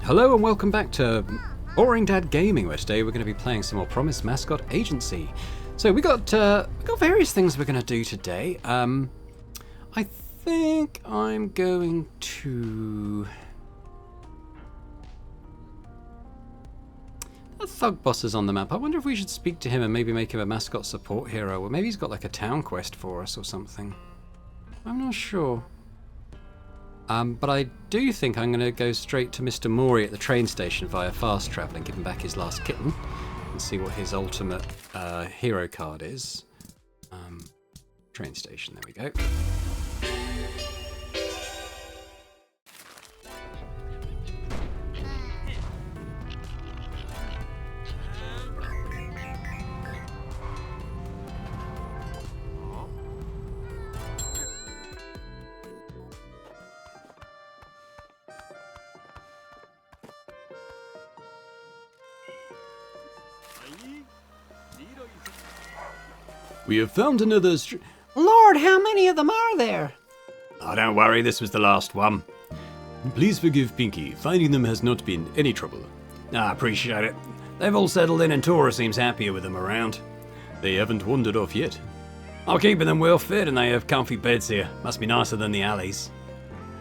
Hello and welcome back to Boring Dad Gaming, where today we're going to be playing some more Promise Mascot Agency. So we got various things we're going to do today. I think I'm going to... The thug boss is on the map. I wonder if we should speak to him and maybe make him a mascot support hero, or maybe he's got like a town quest for us or something. I'm not sure. But I do think I'm going to go straight to Mr. Mori at the train station via fast travel and give him back his last kitten and see what his ultimate hero card is. Train station, there we go. We have found another Lord, how many of them are there? Oh, don't worry, this was the last one. Please forgive Pinkie. Finding them has not been any trouble. I appreciate it. They've all settled in and Tora seems happier with them around. They haven't wandered off yet. I'm keeping them well fed and they have comfy beds here. Must be nicer than the alleys.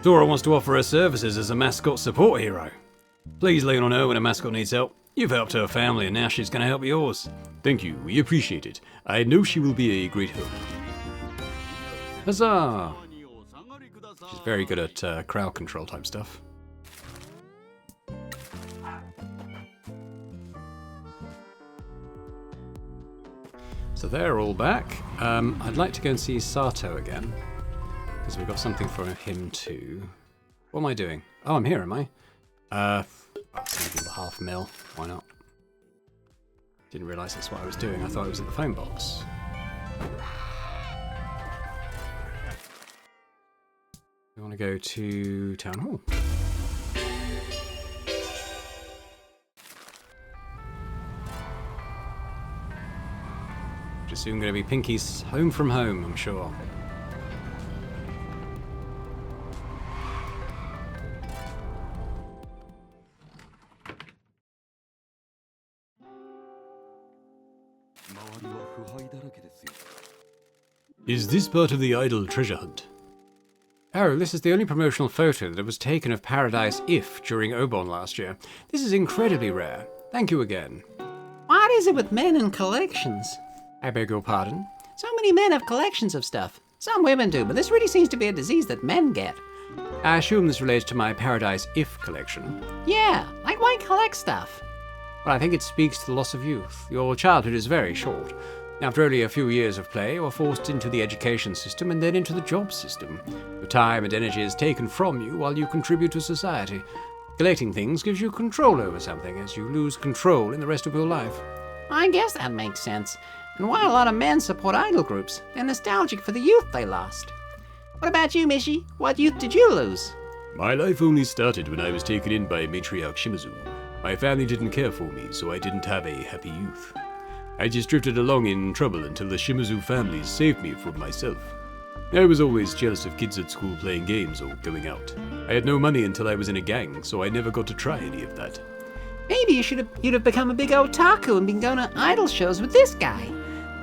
Tora wants to offer her services as a mascot support hero. Please lean on her when a mascot needs help. You've helped her family and now she's going to help yours. Thank you, we appreciate it. I know she will be a great help. Huzzah! She's very good at crowd control type stuff. So they're all back. I'd like to go and see Sato again, because we've got something for him too. What am I doing? Oh, I'm here, am I? I'll give you half mil. Why not? Didn't realise that's what I was doing. I thought it was at the phone box. We want to go to Town Hall. Which is soon going to be Pinkie's home from home, I'm sure. Is this part of the idol treasure hunt? Oh, this is the only promotional photo that was taken of Paradise If during Obon last year. This is incredibly rare. Thank you again. What is it with men and collections? I beg your pardon? So many men have collections of stuff. Some women do, but this really seems to be a disease that men get. I assume this relates to my Paradise If collection. Yeah, like why collect stuff? Well, I think it speaks to the loss of youth. Your childhood is very short. After only a few years of play, you are forced into the education system and then into the job system. Your time and energy is taken from you while you contribute to society. Collecting things gives you control over something as you lose control in the rest of your life. I guess that makes sense. And why a lot of men support idol groups? They're nostalgic for the youth they lost. What about you, Michi? What youth did you lose? My life only started when I was taken in by matriarch Shimizu. My family didn't care for me, so I didn't have a happy youth. I just drifted along in trouble until the Shimizu family saved me from myself. I was always jealous of kids at school playing games or going out. I had no money until I was in a gang, so I never got to try any of that. Maybe you'd have become a big otaku and been going to idol shows with this guy.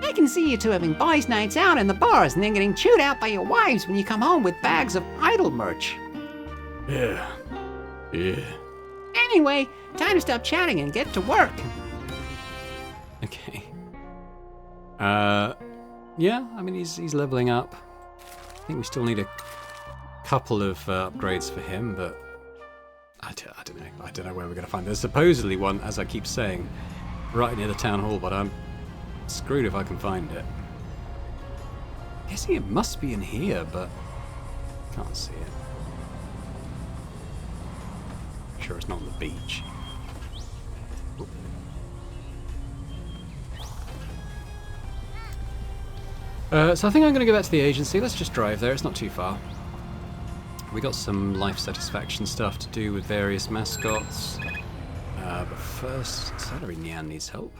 I can see you two having boys' nights out in the bars and then getting chewed out by your wives when you come home with bags of idol merch. Yeah. Anyway, time to stop chatting and get to work. Okay. Yeah, I mean, he's leveling up. I think we still need a couple of upgrades for him, but I don't know. I don't know where we're going to find. There's supposedly one, as I keep saying, right near the town hall, but I'm screwed if I can find it. I'm guessing it must be in here, but can't see it. I'm sure it's not on the beach. So I think I'm going to go back to the agency. Let's just drive there. It's not too far. We got some life satisfaction stuff to do with various mascots. But first, Celery Nyan needs help.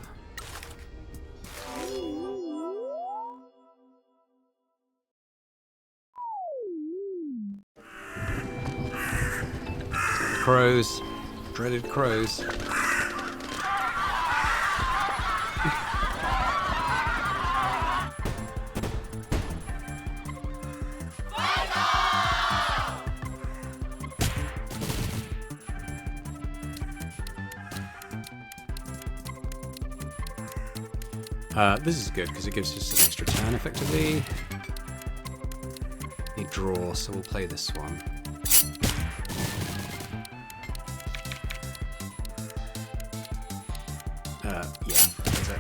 Crows. Dreaded crows. This is good because it gives us an extra turn effectively. Need draw, so we'll play this one. Yeah, that's it.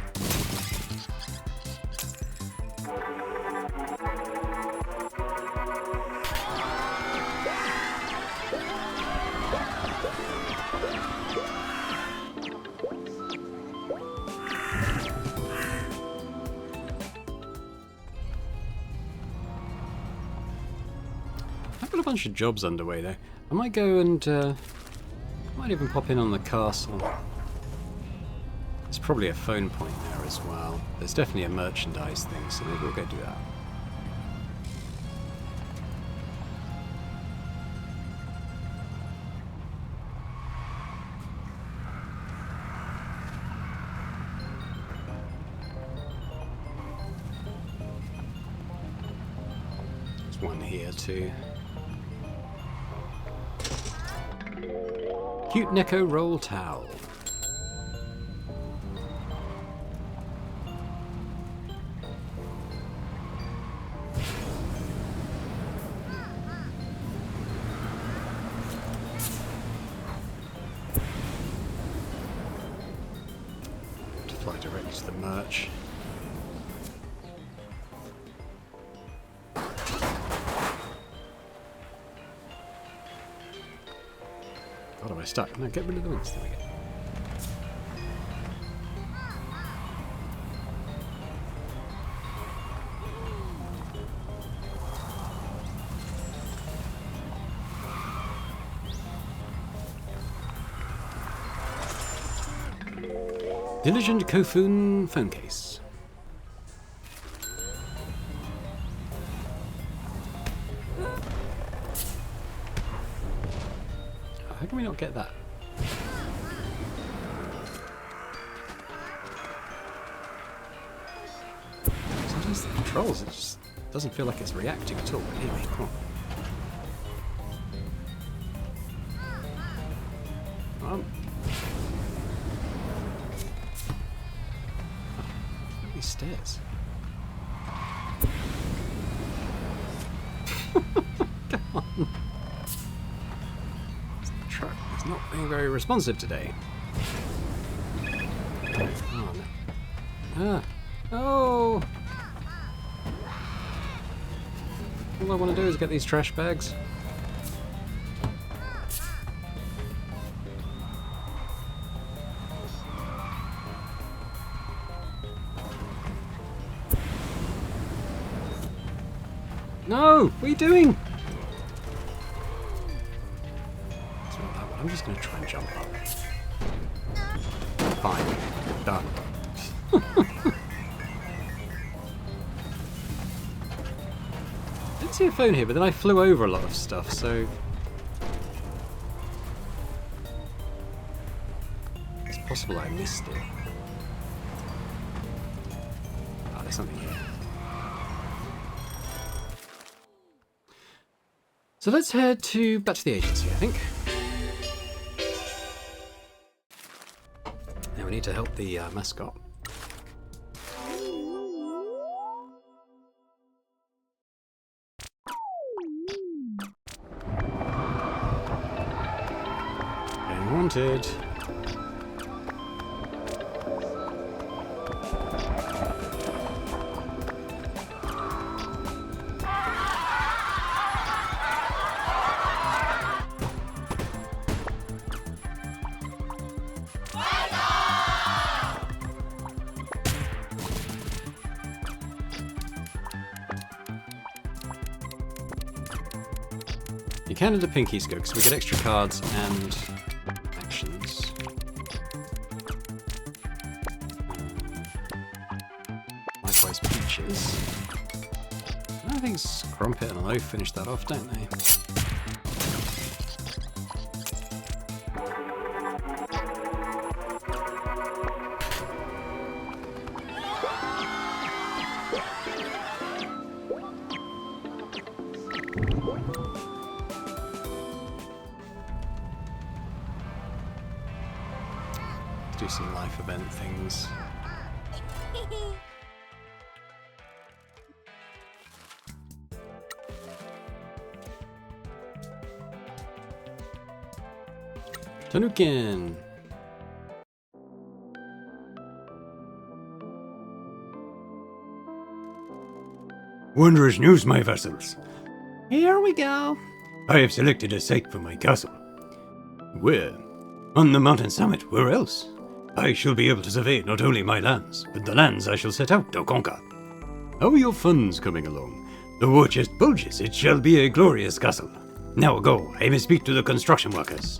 I've got a bunch of jobs underway though. I might go and I might even pop in on the castle. There's probably a phone point there as well. There's definitely a merchandise thing, so maybe we'll go do that. There's one here too. Cute Neko roll towel. To fly directly to the merch. God, am I stuck? No, get rid of the wings. There we go. Diligent Kofun phone case. How can we not get that? Sometimes the controls, it just doesn't feel like it's reacting at all. But anyway, come on. These stairs. Come on. Truck is not being very responsive today. Oh no. Oh! All I want to do is get these trash bags. No! What are you doing? I'm just going to try and jump up. Fine. Done. Didn't see a phone here, but then I flew over a lot of stuff, so... It's possible I missed it. Oh, there's something here. So let's head back to the agency, I think. Now we need to help the mascot. Getting wanted. You can into Pinkie's go because we get extra cards and actions. Likewise, Peaches. I think Scrumpet and Loaf finish that off, don't they? do some life event things. Tanukin! Wondrous news, my vassals. Here we go. I have selected a site for my castle. Where? On the mountain summit, where else? I shall be able to survey not only my lands, but the lands I shall set out to conquer. How are your funds coming along? The war chest bulges, it shall be a glorious castle. Now go, I may speak to the construction workers.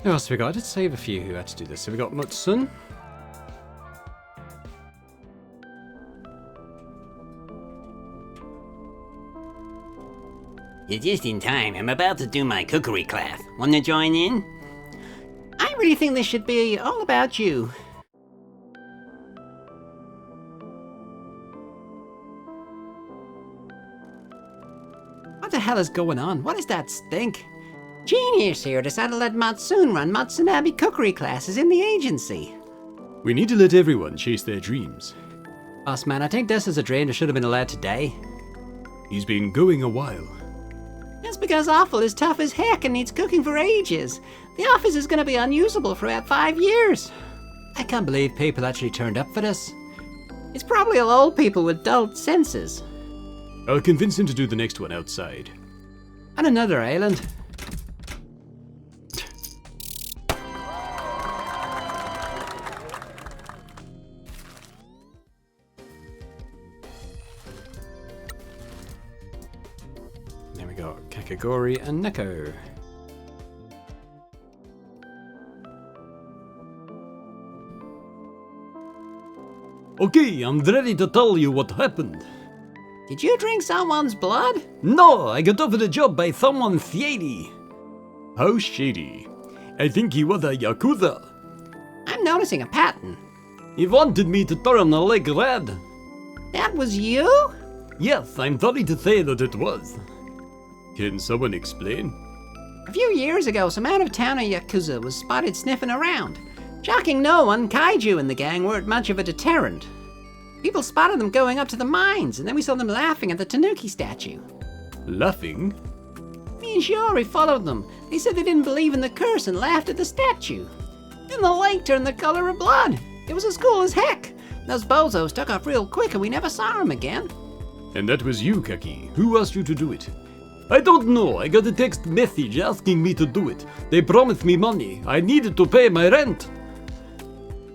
Who else have we got? I did save a few who had to do this. So we got Mutsun. You're just in time. I'm about to do my cookery class. Want to join in? I really think this should be all about you. What the hell is going on? What is that stink? Genius here decided to let Matsun run Matsunabe cookery classes in the agency. We need to let everyone chase their dreams. Boss man, I think this is a drainer should have been allowed today. He's been going a while. That's because Awful is tough as heck and needs cooking for ages. The office is going to be unusable for about 5 years. I can't believe people actually turned up for this. It's probably all old people with dull senses. I'll convince him to do the next one outside. On another island. There we go, Kakagori and Neko. Okay, I'm ready to tell you what happened. Did you drink someone's blood? No, I got offered a job by someone shady. How shady? I think he was a yakuza. I'm noticing a pattern. He wanted me to turn a leg red. That was you? Yes, I'm sorry to say that it was. Can someone explain? A few years ago, some out-of-towner yakuza was spotted sniffing around. Shocking no one, kaiju in the gang weren't much of a deterrent. People spotted them going up to the mines, and then we saw them laughing at the Tanuki statue. Laughing? Me and Shiori followed them. They said they didn't believe in the curse and laughed at the statue. Then the lake turned the color of blood. It was as cool as heck. Those bozos took off real quick and we never saw them again. And that was you, Kaki. Who asked you to do it? I don't know. I got a text message asking me to do it. They promised me money. I needed to pay my rent.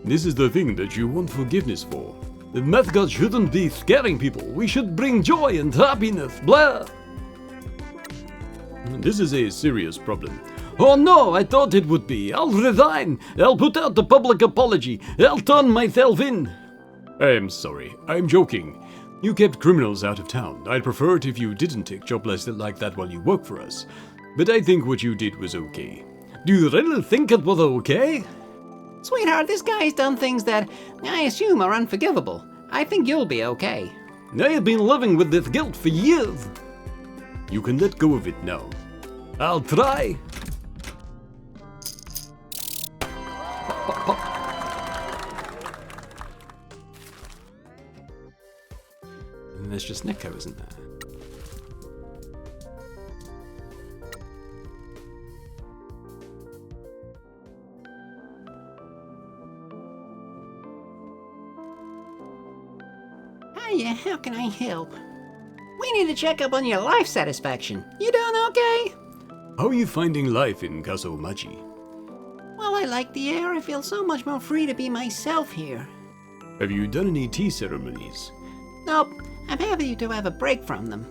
This is the thing that you want forgiveness for. The mascots shouldn't be scaring people. We should bring joy and happiness, blah. This is a serious problem. Oh no, I thought it would be. I'll resign. I'll put out a public apology. I'll turn myself in. I'm sorry. I'm joking. You kept criminals out of town. I'd prefer it if you didn't take jobless like that while you work for us. But I think what you did was okay. Do you really think it was okay? Sweetheart, this guy's done things that I assume are unforgivable. I think you'll be okay. I have been living with this guilt for years. You can let go of it now. I'll try. And there's just Neko, isn't there? Hiya, how can I help? We need to check up on your life satisfaction. You doing okay? How are you finding life in Kaso-Machi? Well, I like the air. I feel so much more free to be myself here. Have you done any tea ceremonies? Nope, I'm happy to have a break from them.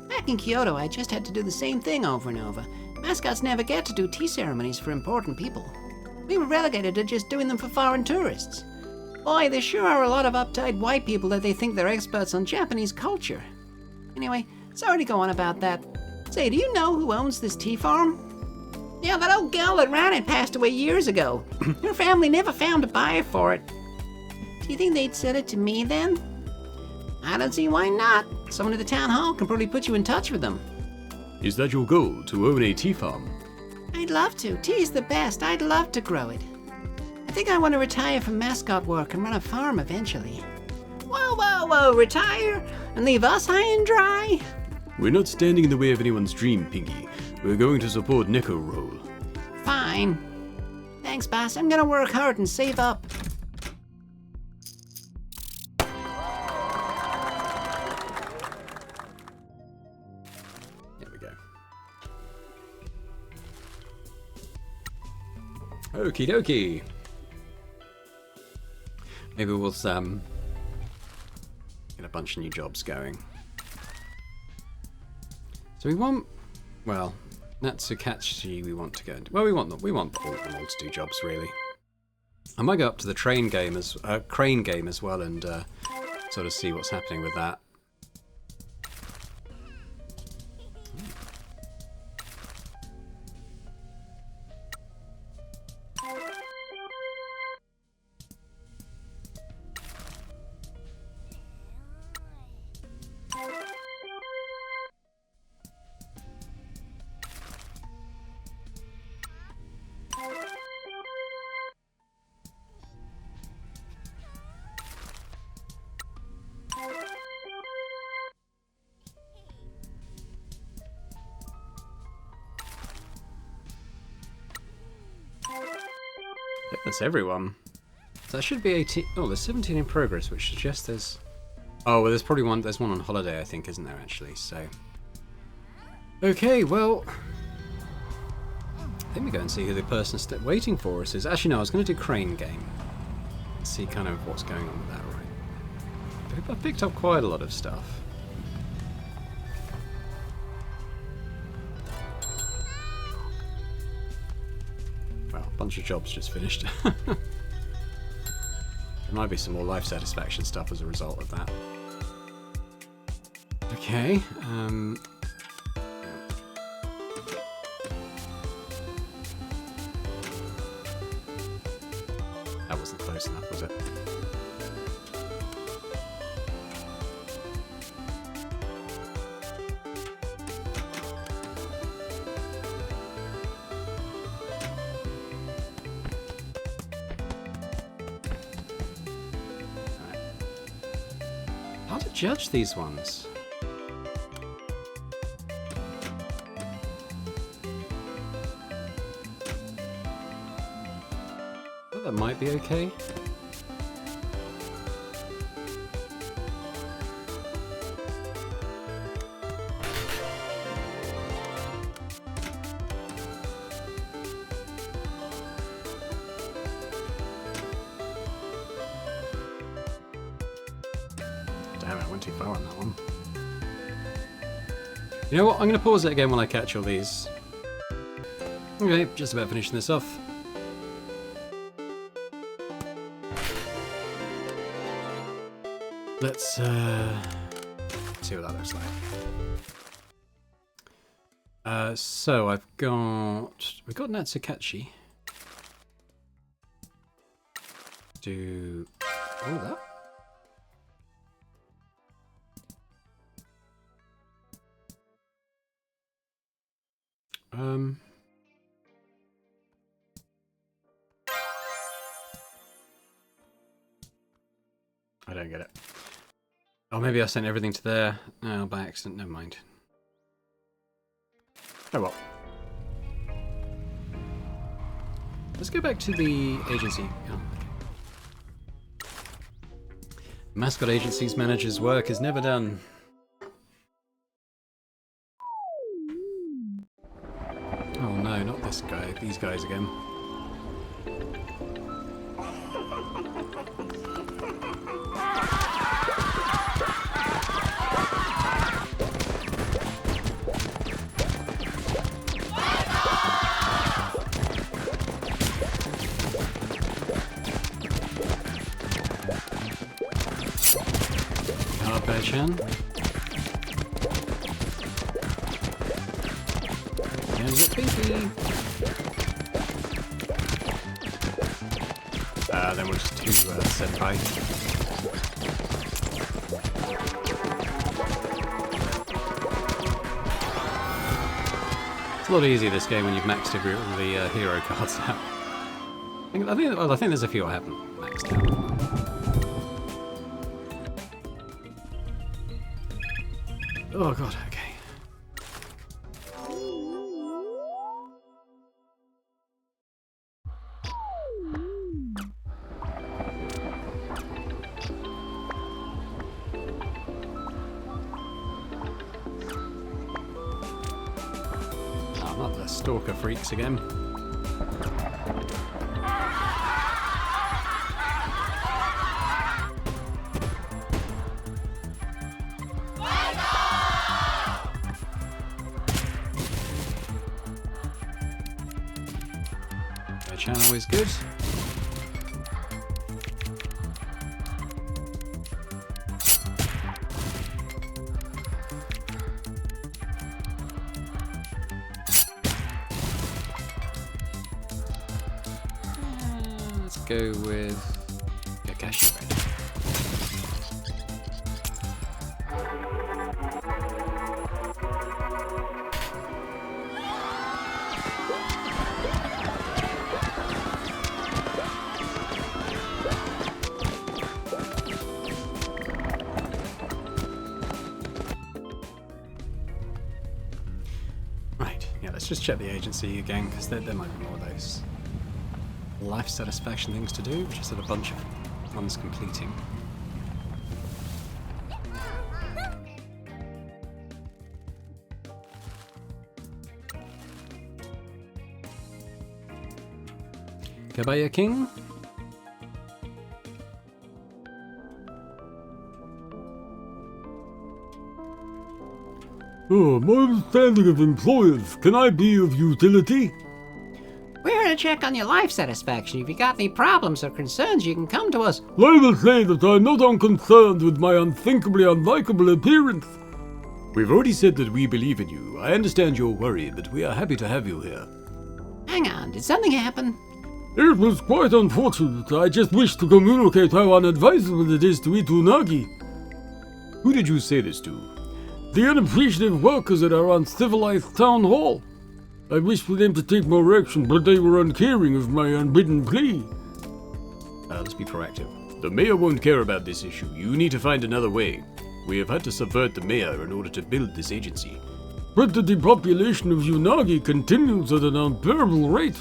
Back in Kyoto, I just had to do the same thing over and over. Mascots never get to do tea ceremonies for important people. We were relegated to just doing them for foreign tourists. Boy, there sure are a lot of uptight white people that they think they're experts on Japanese culture. Anyway, sorry to go on about that. Say, do you know who owns this tea farm? Yeah, that old gal that ran it passed away years ago. Her family never found a buyer for it. Do you think they'd sell it to me then? I don't see why not. Someone at the town hall can probably put you in touch with them. Is that your goal, to own a tea farm? I'd love to. Tea is the best. I'd love to grow it. I think I want to retire from mascot work and run a farm eventually. Whoa, whoa, whoa, retire? And leave us high and dry? We're not standing in the way of anyone's dream, Pinkie. We're going to support Neko Roll. Fine. Thanks, boss. I'm gonna work hard and save up. There we go. Okie dokie. Maybe we'll get a bunch of new jobs going. So we want, well, Natsukachi we want to go into. Well, we want all of them all to do jobs really. I might go up to the crane game as well and sort of see what's happening with that. That's everyone. So that should be 18. Oh, there's 17 in progress, which suggests there's. Oh, well, there's probably one. There's one on holiday, I think, isn't there? Actually, so. Okay, well, I think we go and see who the person waiting for us is. Actually, no, I was going to do crane game. See kind of what's going on with that, right? I've picked up quite a lot of stuff. Bunch of jobs just finished. There might be some more life satisfaction stuff as a result of that. Okay. That wasn't close enough, was it? How to judge these ones? Oh, that might be okay. Damn it, I went too far on that one. You know what, I'm going to pause it again when I catch all these. Okay, just about finishing this off. Let's see what that looks like. So we've got Natsukachi. Do all that. I don't get it. Oh, maybe I sent everything to there. No, by accident. Never mind. Oh well. Let's go back to the agency. Oh, okay. Mascot Agency's manager's work is never done. Oh no, not this guy. These guys again. Chan. And get Pinkie. Then we'll just do Senpai. It's a lot easier this game when you've maxed all the hero cards out. I think there's a few I haven't maxed out. Oh god, okay. Oh, not the stalker freaks again. Channel is good. Let's go with Kakashi Red. Let's just check the agency again, because there might be more of those life satisfaction things to do, which is a bunch of ones completing. Kabaya King? Oh, my understanding of employers. Can I be of utility? We're here to check on your life satisfaction. If you got any problems or concerns, you can come to us. I will say that I'm not unconcerned with my unthinkably unlikable appearance. We've already said that we believe in you. I understand your worry, but we are happy to have you here. Hang on, did something happen? It was quite unfortunate. I just wish to communicate how unadvisable it is to eat unagi. Who did you say this to? The unappreciative workers at our uncivilized town hall. I wished for them to take more action, but they were uncaring of my unbidden plea. Let's be proactive. The mayor won't care about this issue. You need to find another way. We have had to subvert the mayor in order to build this agency. But the depopulation of Unagi continues at an unbearable rate.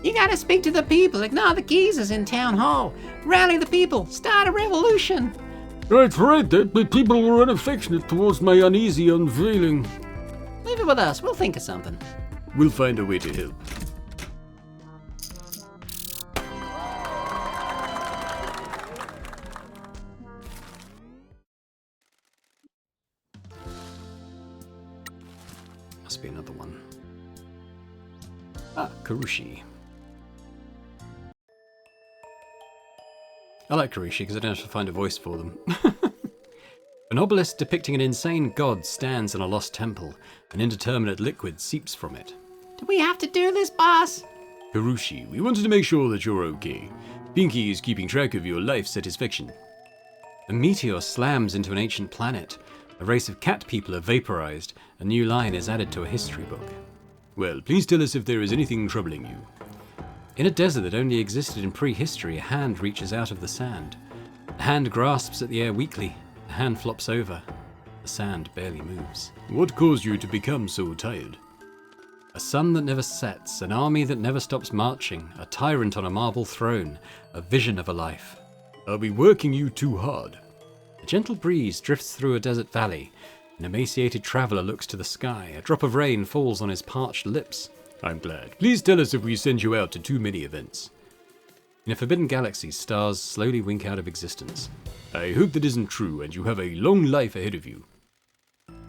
You gotta speak to the people, ignore the geezers in town hall. Rally the people, start a revolution. That's right, but people were unaffectionate towards my uneasy unveiling. Leave it with us, we'll think of something. We'll find a way to help. Must be another one. Ah, Karushi. I like Karushi because I don't have to find a voice for them. An obelisk depicting an insane god stands in a lost temple. An indeterminate liquid seeps from it. Do we have to do this, boss? Karushi, we wanted to make sure that you're okay. Pinkie is keeping track of your life satisfaction. A meteor slams into an ancient planet. A race of cat people are vaporized. A new line is added to a history book. Well, please tell us if there is anything troubling you. In a desert that only existed in prehistory, a hand reaches out of the sand. The hand grasps at the air weakly. The hand flops over. The sand barely moves. What caused you to become so tired? A sun that never sets, an army that never stops marching, a tyrant on a marble throne, a vision of a life. Are we working you too hard? A gentle breeze drifts through a desert valley. An emaciated traveller looks to the sky. A drop of rain falls on his parched lips. I'm glad. Please tell us if we send you out to too many events. In a forbidden galaxy, stars slowly wink out of existence. I hope that isn't true and you have a long life ahead of you.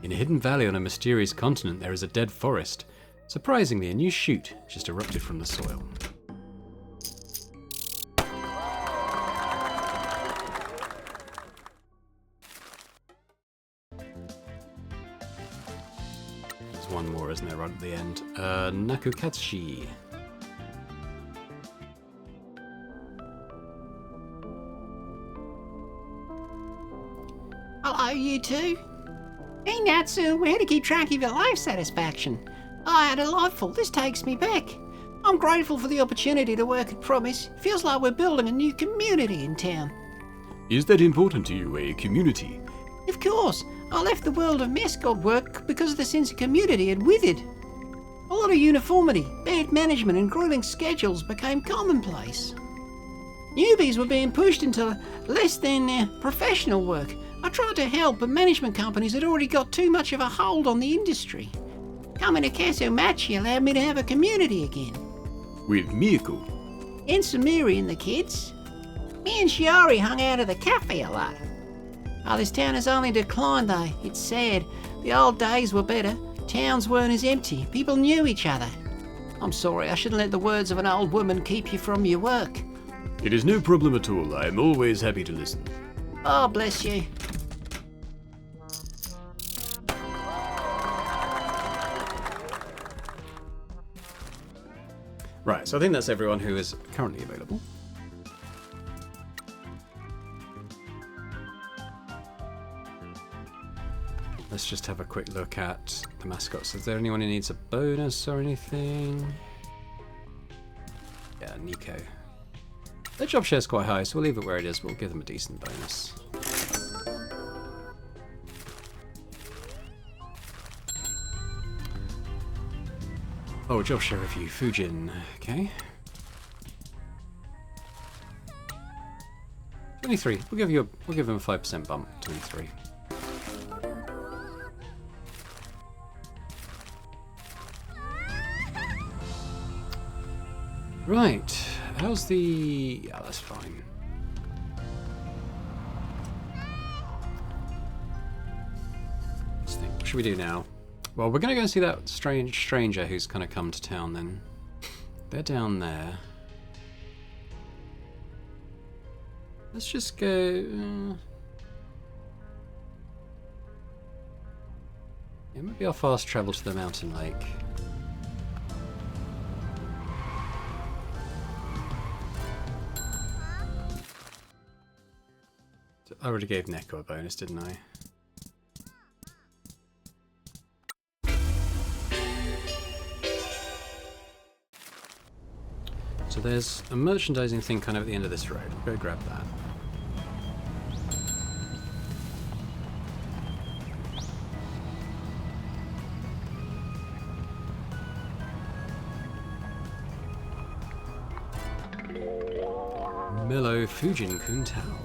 In a hidden valley on a mysterious continent, there is a dead forest. Surprisingly, a new shoot just erupted from the soil. There's one more, isn't there, right at the end? Nakukatsushi. Hello, you two. Hey, Natsu, we're here to keep track of your life satisfaction. Hi, delightful. This takes me back. I'm grateful for the opportunity to work at Promise. Feels like we're building a new community in town. Is that important to you, a community? Of course, I left the world of mascot work because the sense of community had withered. A lot of uniformity, bad management and grueling schedules became commonplace. Newbies were being pushed into less than professional work. I tried to help, but management companies had already got too much of a hold on the industry. Coming to Kaso-Machi allowed me to have a community again. With Mieko? And Samiri and the kids. Me and Shiori hung out at the cafe a lot. Oh, this town has only declined though. It's sad. The old days were better. Towns weren't as empty. People knew each other. I'm sorry, I shouldn't let the words of an old woman keep you from your work. It is no problem at all. I am always happy to listen. Oh, bless you. Right, so I think that's everyone who is currently available. Let's just have a quick look at the mascots. Is there anyone who needs a bonus or anything? Yeah, Nico. Their job share's quite high, so we'll leave it where it is, but we'll give them a decent bonus. Oh, job share review, Fujin. Okay. 23. We'll give them a 5% bump. 23. Right. How's the... Yeah, that's fine. Let's think. What should we do now? Well, we're going to go and see that stranger who's kind of come to town then. They're down there. Let's just go... Yeah, maybe I'll fast travel to the mountain lake. I already gave Neko a bonus, didn't I? So there's a merchandising thing kind of at the end of this road. We'll go grab that. Mellow Fujin Kuntao.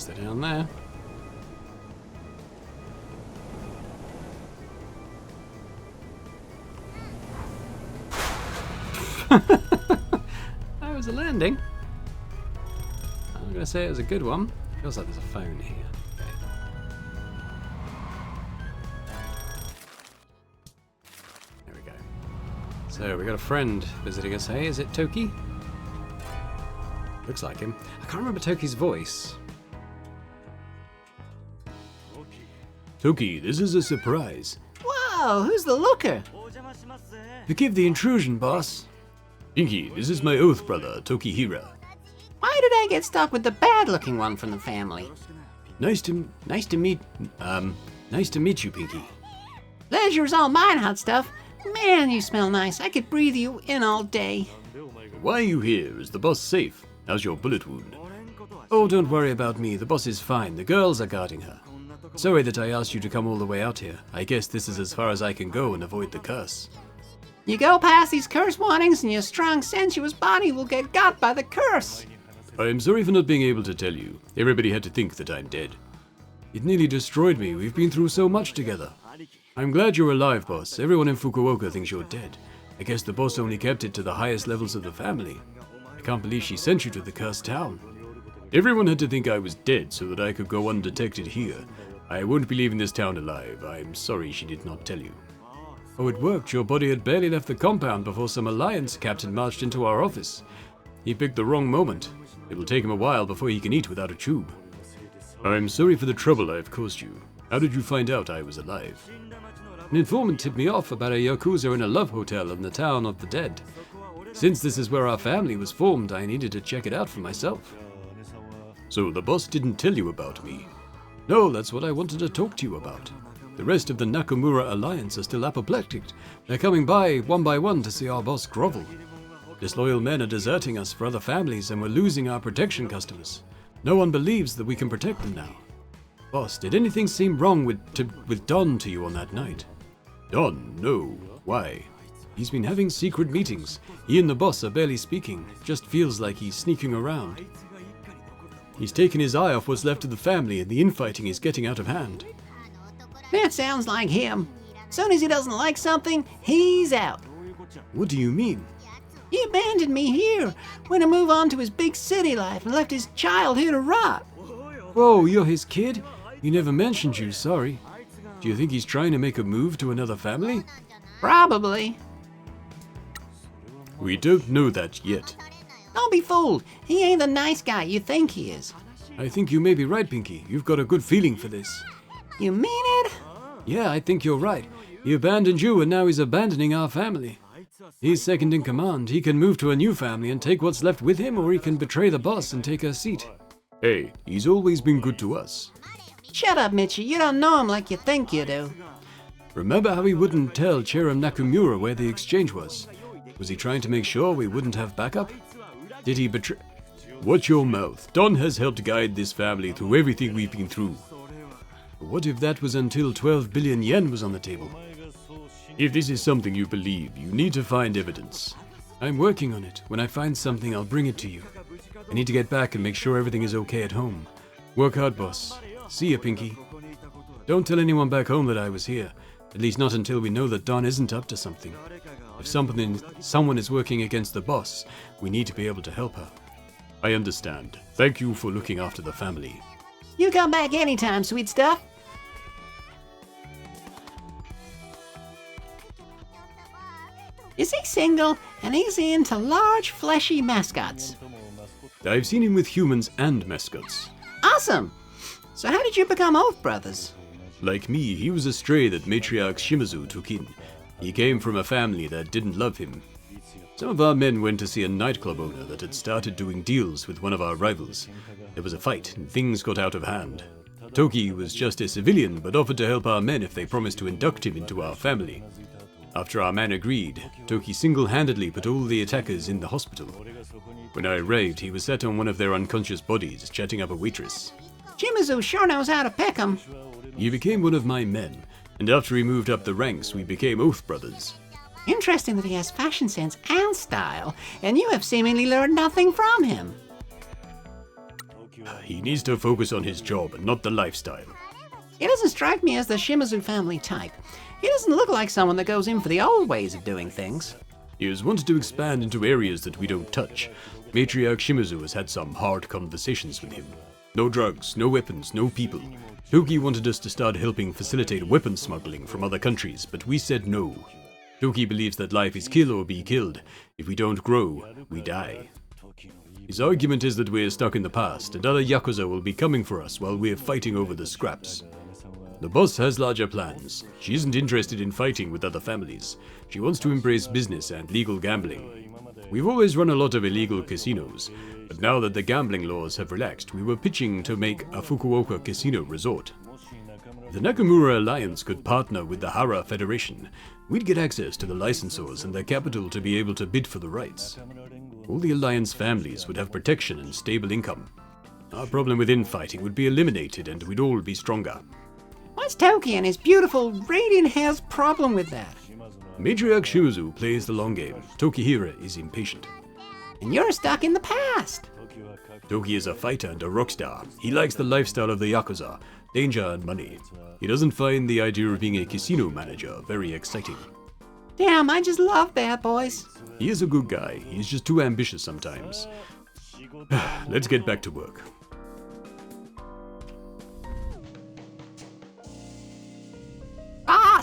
They're down there. That was a landing. I'm going to say it was a good one. Feels like there's a phone here. Okay. There we go. So we got a friend visiting us. Hey, is it Toki? Looks like him. I can't remember Toki's voice. Toki, this is a surprise. Whoa, who's the looker? Forgive the intrusion, boss. Pinkie, this is my oath brother, Tokihira. Why did I get stuck with the bad-looking one from the family? Nice to meet you, Pinkie. Pleasure's all mine, hot stuff. Man, you smell nice. I could breathe you in all day. Why are you here? Is the boss safe? How's your bullet wound? Oh, don't worry about me. The boss is fine. The girls are guarding her. Sorry that I asked you to come all the way out here. I guess this is as far as I can go and avoid the curse. You go past these curse warnings and your strong, sensuous body will get got by the curse. I am sorry for not being able to tell you. Everybody had to think that I'm dead. It nearly destroyed me. We've been through so much together. I'm glad you're alive, boss. Everyone in Fukuoka thinks you're dead. I guess the boss only kept it to the highest levels of the family. I can't believe she sent you to the cursed town. Everyone had to think I was dead so that I could go undetected here. I won't be leaving this town alive. I'm sorry she did not tell you. Oh, it worked. Your body had barely left the compound before some Alliance captain marched into our office. He picked the wrong moment. It will take him a while before he can eat without a tube. I'm sorry for the trouble I've caused you. How did you find out I was alive? An informant tipped me off about a yakuza in a love hotel in the town of the dead. Since this is where our family was formed, I needed to check it out for myself. So the boss didn't tell you about me? No, that's what I wanted to talk to you about. The rest of the Nakamura Alliance are still apoplectic. They're coming by one to see our boss grovel. Disloyal men are deserting us for other families and we're losing our protection customers. No one believes that we can protect them now. Boss, did anything seem wrong with Don to you on that night? Don? No. Why? He's been having secret meetings. He and the boss are barely speaking. Just feels like he's sneaking around. He's taken his eye off what's left of the family and the infighting is getting out of hand. That sounds like him. Soon as he doesn't like something, he's out. What do you mean? He abandoned me here, went to move on to his big city life and left his child here to rot. Whoa, you're his kid? He never mentioned you, sorry. Do you think he's trying to make a move to another family? Probably. We don't know that yet. Don't be fooled. He ain't the nice guy you think he is. I think you may be right, Pinkie. You've got a good feeling for this. You mean it? Yeah, I think you're right. He abandoned you and now he's abandoning our family. He's second in command. He can move to a new family and take what's left with him, or he can betray the boss and take her seat. Hey, he's always been good to us. Shut up, Michi. You don't know him like you think you do. Remember how he wouldn't tell Cherem Nakamura where the exchange was? Was he trying to make sure we wouldn't have backup? Did he betray... Watch your mouth. Don has helped guide this family through everything we've been through. But what if that was until 12 billion yen was on the table? If this is something you believe, you need to find evidence. I'm working on it. When I find something, I'll bring it to you. I need to get back and make sure everything is okay at home. Work hard, boss. See ya, Pinkie. Don't tell anyone back home that I was here. At least not until we know that Dawn isn't up to something. If someone is working against the boss, we need to be able to help her. I understand. Thank you for looking after the family. You come back anytime, sweet stuff. Is he single and is he into large, fleshy mascots? I've seen him with humans and mascots. Awesome! So how did you become Oath Brothers? Like me, he was a stray that Matriarch Shimazu took in. He came from a family that didn't love him. Some of our men went to see a nightclub owner that had started doing deals with one of our rivals. There was a fight, and things got out of hand. Toki was just a civilian, but offered to help our men if they promised to induct him into our family. After our man agreed, Toki single-handedly put all the attackers in the hospital. When I arrived, he was sat on one of their unconscious bodies, chatting up a waitress. Shimazu sure knows how to pick 'em. He became one of my men, and after he moved up the ranks, we became Oath Brothers. Interesting that he has fashion sense and style, and you have seemingly learned nothing from him. He needs to focus on his job and not the lifestyle. He doesn't strike me as the Shimazu family type. He doesn't look like someone that goes in for the old ways of doing things. He has wanted to expand into areas that we don't touch. Matriarch Shimazu has had some hard conversations with him. No drugs, no weapons, no people. Toki wanted us to start helping facilitate weapon smuggling from other countries, but we said no. Toki believes that life is kill or be killed. If we don't grow, we die. His argument is that we're stuck in the past, and other yakuza will be coming for us while we're fighting over the scraps. The boss has larger plans. She isn't interested in fighting with other families. She wants to embrace business and legal gambling. We've always run a lot of illegal casinos, but now that the gambling laws have relaxed, we were pitching to make a Fukuoka casino resort. If the Nakamura Alliance could partner with the Hara Federation, we'd get access to the licensors and their capital to be able to bid for the rights. All the Alliance families would have protection and stable income. Our problem with infighting would be eliminated and we'd all be stronger. What's Toki and his beautiful, radiant hair's problem with that? Matriarch Shimazu plays the long game. Tokihira is impatient. And you're stuck in the past. Toki is a fighter and a rock star. He likes the lifestyle of the yakuza, danger and money. He doesn't find the idea of being a casino manager very exciting. Damn, I just love bad boys. He is a good guy. He's just too ambitious sometimes. Let's get back to work.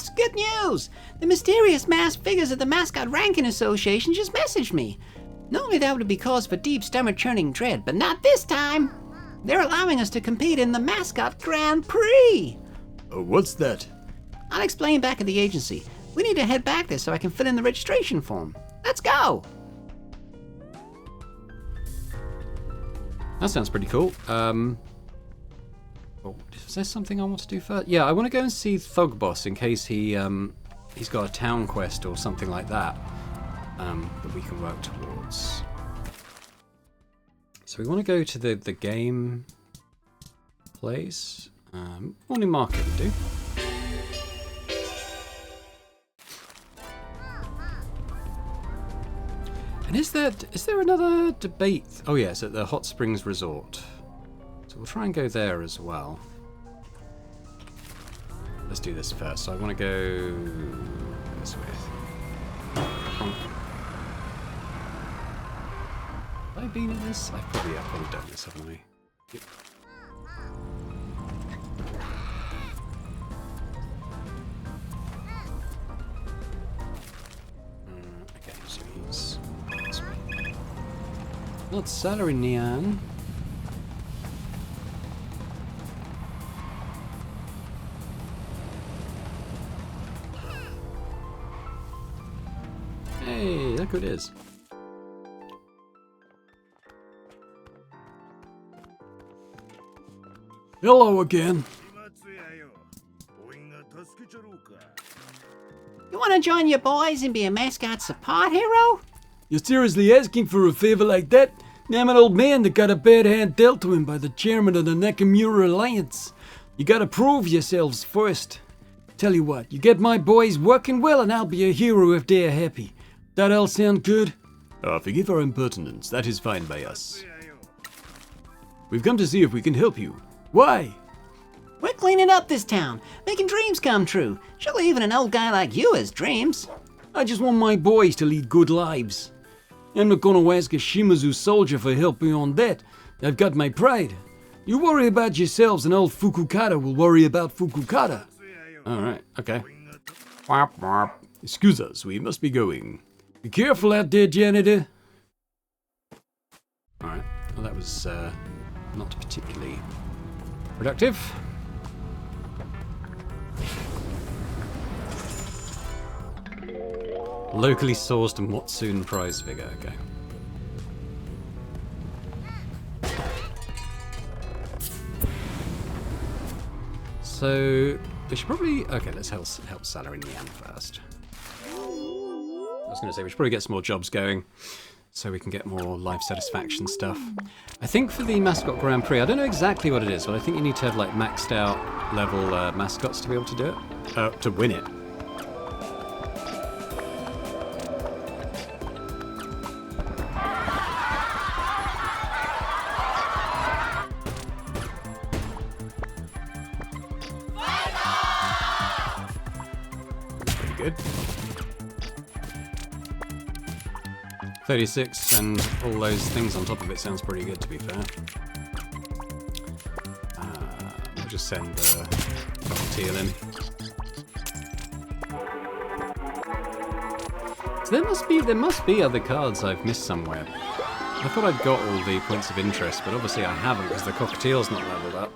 folks, good news! The mysterious masked figures of the Mascot Ranking Association just messaged me. Normally that would be cause for deep stomach-churning dread, but not this time. They're allowing us to compete in the Mascot Grand Prix. Oh, what's that? I'll explain back at the agency. We need to head back there so I can fill in the registration form. Let's go! That sounds pretty cool. Oh, is there something I want to do first? Yeah, I want to go and see Thug Boss in case he's got a town quest or something like that that we can work towards. So we want to go to the game place. Morning market would do. And is there another debate? Oh yeah, it's at the Hot Springs Resort. So we'll try and go there as well. Let's do this first. So I want to go this way. Have I been at this? I've probably done this, haven't I? Yep. Okay, so he's this way. Not salary neon. Hey, look who it is. Hello again. You want to join your boys and be a mascot support hero? You're seriously asking for a favor like that? I'm an old man that got a bad hand dealt to him by the chairman of the Nakamura Alliance. You gotta prove yourselves first. Tell you what, you get my boys working well and I'll be a hero if they're happy. That all sound good? Forgive our impertinence, that is fine by us. We've come to see if we can help you. Why? We're cleaning up this town, making dreams come true. Surely even an old guy like you has dreams. I just want my boys to lead good lives. I'm not gonna ask a Shimazu soldier for help beyond that. I've got my pride. You worry about yourselves and old Fukukata will worry about Fukukata. Alright, okay. Wop, wop. Excuse us, we must be going. Be careful out there, Janitor. Alright, well that was not particularly productive. Locally sourced Motsun prize figure, okay. So, we should probably... Okay, let's help Salah in the end first. I was going to say, we should probably get some more jobs going so we can get more life satisfaction stuff. I think for the Mascot Grand Prix, I don't know exactly what it is, but I think you need to have like maxed out level mascots to be able to do it, to win it. Good. 36 and all those things on top of it sounds pretty good, to be fair. We'll just send Teal in. So there must be other cards I've missed somewhere. I thought I'd got all the points of interest, but obviously I haven't because the Cockatiel's not leveled up.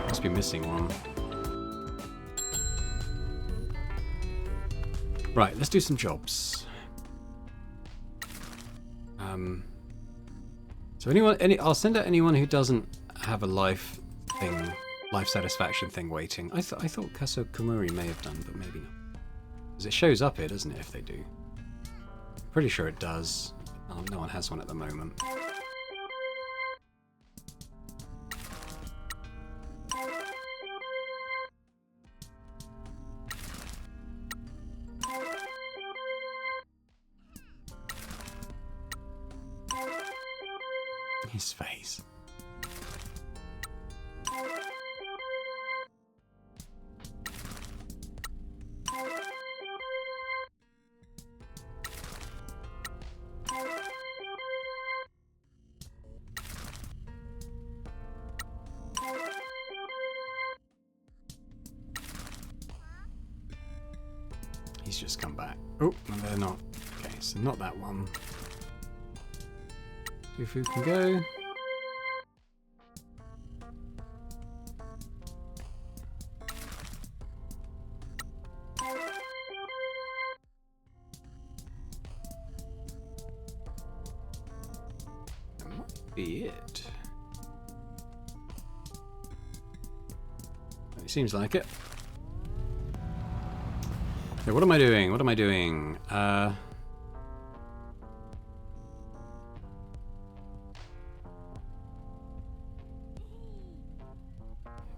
Must be missing one. Right, let's do some jobs. So I'll send out anyone who doesn't have a life satisfaction thing waiting. I thought Kaso-Machi may have done, but maybe not. Because it shows up here, doesn't it, if they do? Pretty sure it does. No one has one at the moment. His face. He's just come back. Oh, no, they're not. Okay, so not that one. Tofu can go. That might be it. It seems like it. Okay, what am I doing? What am I doing?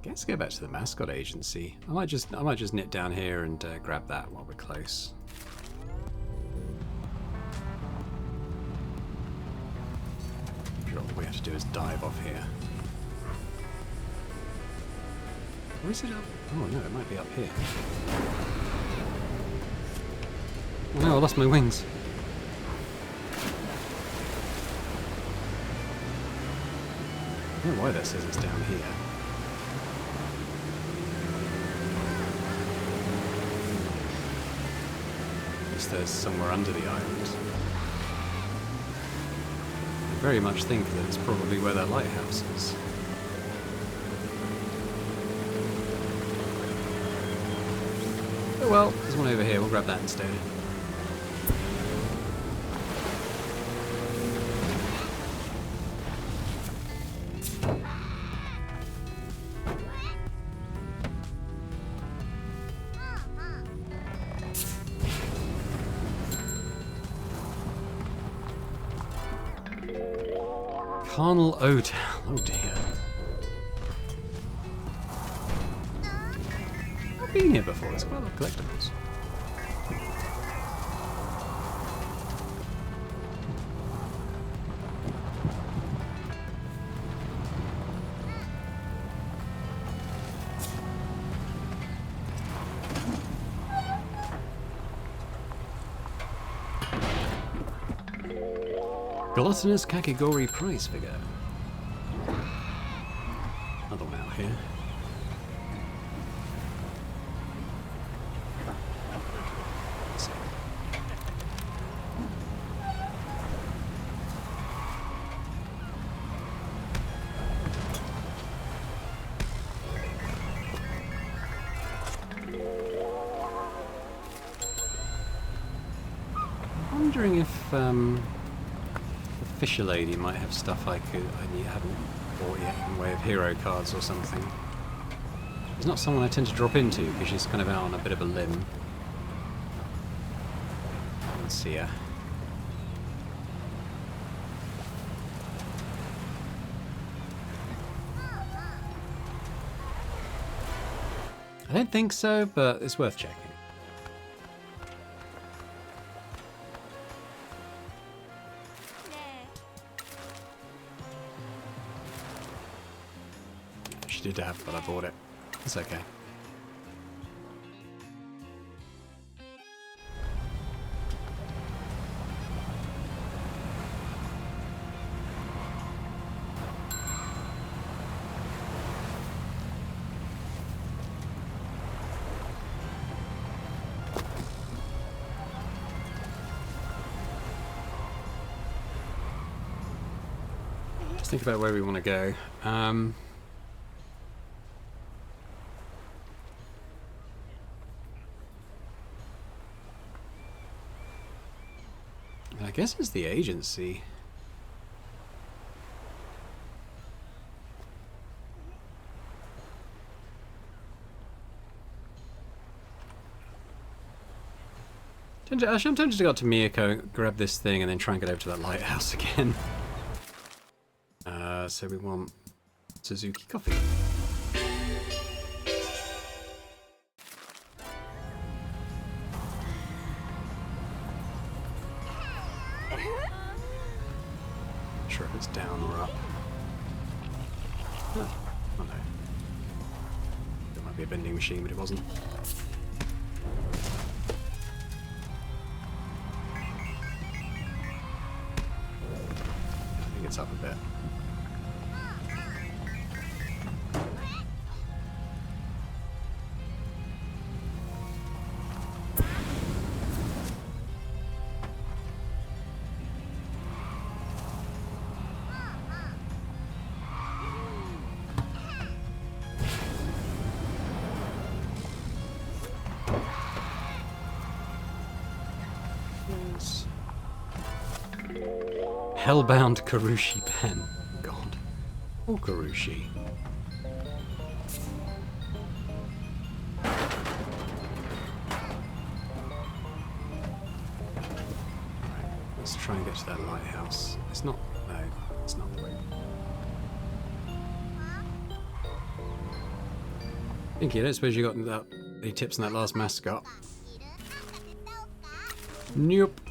Let's go back to the mascot agency. I might just nip down here and grab that while we're close. Sure, all we have to do is dive off here. Or is it up? Oh no, it might be up here. Oh no, I lost my wings. I don't know why that says it's down here. There's somewhere under the island. I very much think that it's probably where that lighthouse is. Oh well, there's one over here, we'll grab that instead. Carnal Hotel. Oh dear. I've been here before. There's quite a lot of collectibles. Gluttonous Kakigori prize figure. Another one out here. Let's see. I'm wondering if Fisher Lady might have stuff I haven't bought yet in the way of hero cards or something. She's not someone I tend to drop into because she's kind of out on a bit of a limb. Let's see her. I don't think so, but it's worth checking. Did have, but I bought it. It's okay. Just think about where we want to go. I guess it's the agency. Actually, I'm tempted to go to Miyako, grab this thing, and then try and get over to that lighthouse again. So we want Suzuki coffee. Not sure if it's down or up. Oh no. There might be a vending machine, but it wasn't. I think it's up a bit. hellbound Karushi pen. God. Poor Karushi. Let's try and get to that lighthouse. It's not... no, it's not the way. Pinkie, I don't suppose you got any tips on that last mascot? Nope.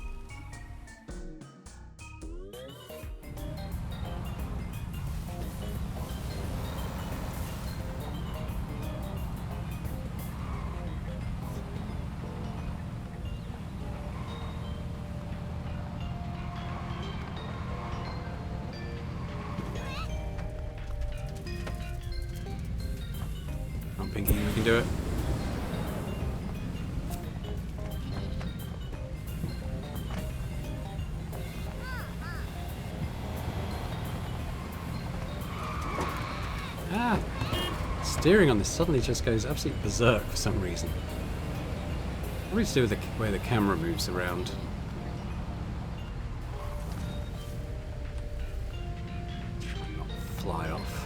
I'm thinking we can do it. Ah! Steering on this suddenly just goes absolutely berserk for some reason. Probably to do with the way the camera moves around. Try and not fly off.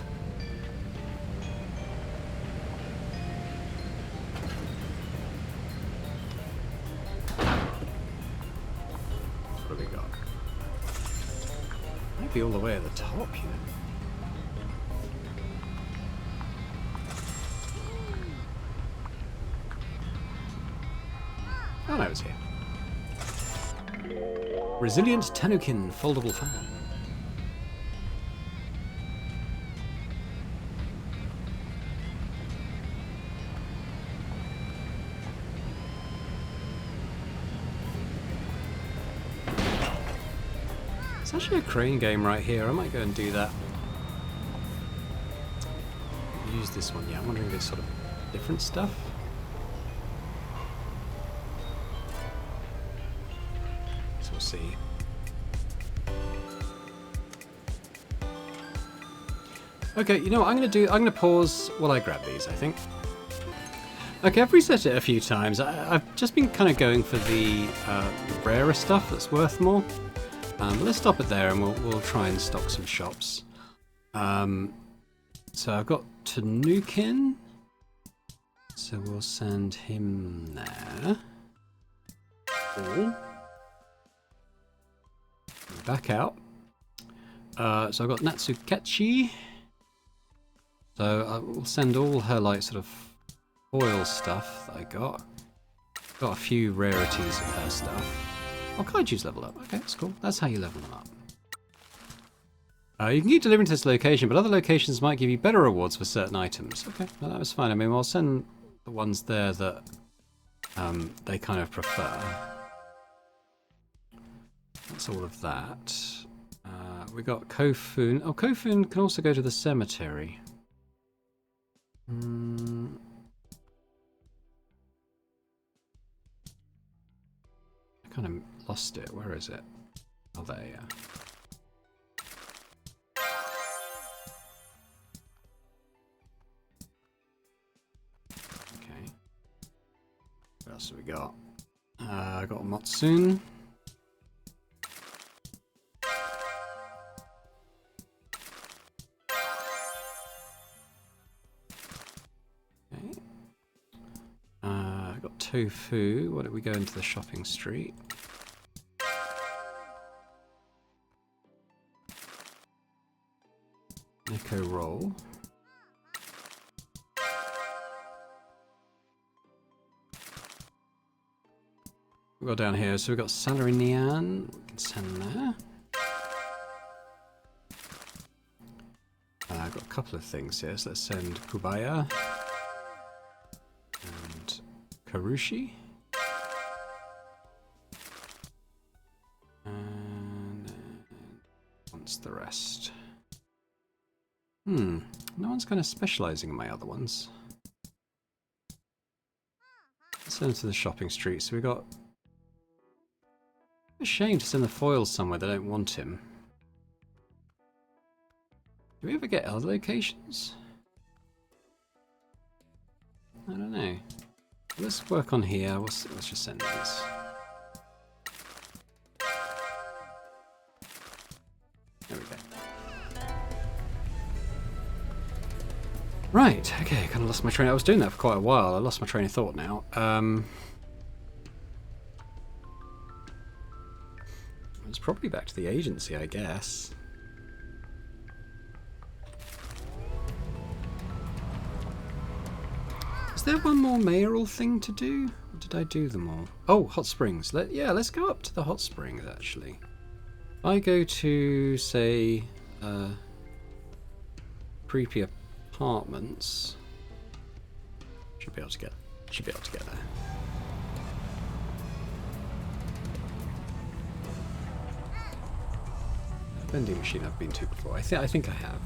What have we got? Might be all the way at the top, you know. Oh no, it's here. Resilient Tanukin foldable fan. It's actually a crane game right here. I might go and do that. Use this one, yeah. I'm wondering if it's sort of different stuff. So we'll see. Okay, you know what I'm going to do? I'm going to pause while I grab these, I think. Okay, I've reset it a few times. I've just been kind of going for the rarer stuff that's worth more. Let's stop it there and we'll try and stock some shops. So I've got Tanukin. So we'll send him there. Cool. Back out. So I've got Natsukachi. So I will send all her like sort of foil stuff that I got. Got a few rarities of her stuff. Oh, Kaiju's leveled up. Okay, that's cool. That's how you level them up. You can keep delivering to this location, but other locations might give you better rewards for certain items. Okay, well, that was fine. I mean, I'll send the ones there that they kind of prefer. That's all of that. We got Kofun. Oh, Kofun can also go to the cemetery. I kind of lost it. Where is it? Oh, there, yeah. Okay. What else have we got? I got Matsun. Okay. I got Tofu. Why don't we go into the shopping street? Echo roll. We've got down here, so we've got Salary Nian. We can send there. I've got a couple of things here, so let's send Kubaya and Karushi. And what's the rest? No one's kind of specialising in my other ones. Let's send to the shopping street. So we got... A shame to send the foils somewhere they don't want him. Do we ever get other locations? I don't know. Let's work on here. Let's just send these. Right, okay, kind of lost my train. I was doing that for quite a while. I lost my train of thought now. It's probably back to the agency, I guess. Is there one more mayoral thing to do? Or did I do them all? Oh, hot springs. Yeah, let's go up to the hot springs, actually. If I go to, say, creepy apartments. Should be able to get there. Vending machine I've been to before. I think I have.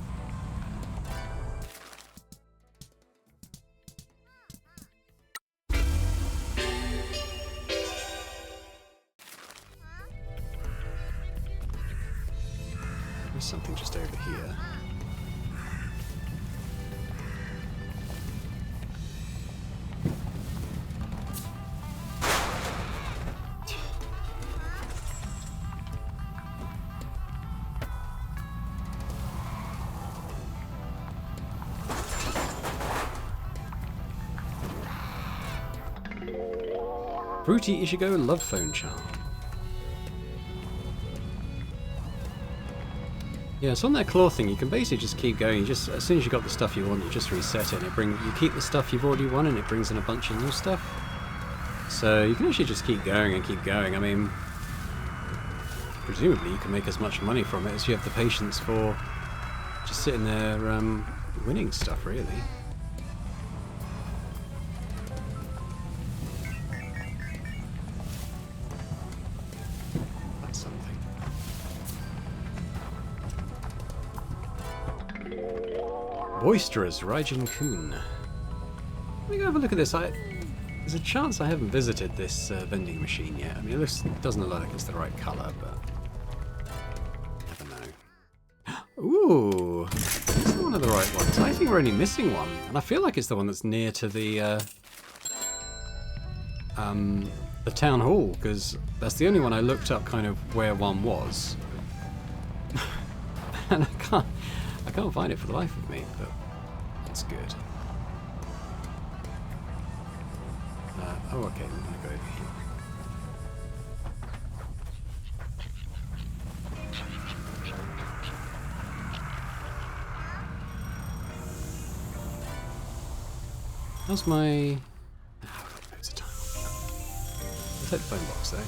There's something just over here. Fruity Ishigo love phone charm. Yeah, so on that claw thing, you can basically just keep going. You just, as soon as you got the stuff you want, you just reset it, and you keep the stuff you've already won, and it brings in a bunch of new stuff. So you can actually just keep going and keep going. I mean, presumably you can make as much money from it as you have the patience for just sitting there winning stuff, really. Boisterous Raijin Kun. Let me go have a look at this. There's a chance I haven't visited this vending machine yet. I mean, it doesn't look like it's the right colour, but never know. Ooh, it's one of the right ones. I think we're only missing one, and I feel like it's the one that's near to the town hall, because that's the only one I looked up, kind of where one was, and I can't find it for the life of me, but that's good. Oh, okay, I'm going to go over here. How's my... Oh, I've got loads of time. I'll take the phone box, though.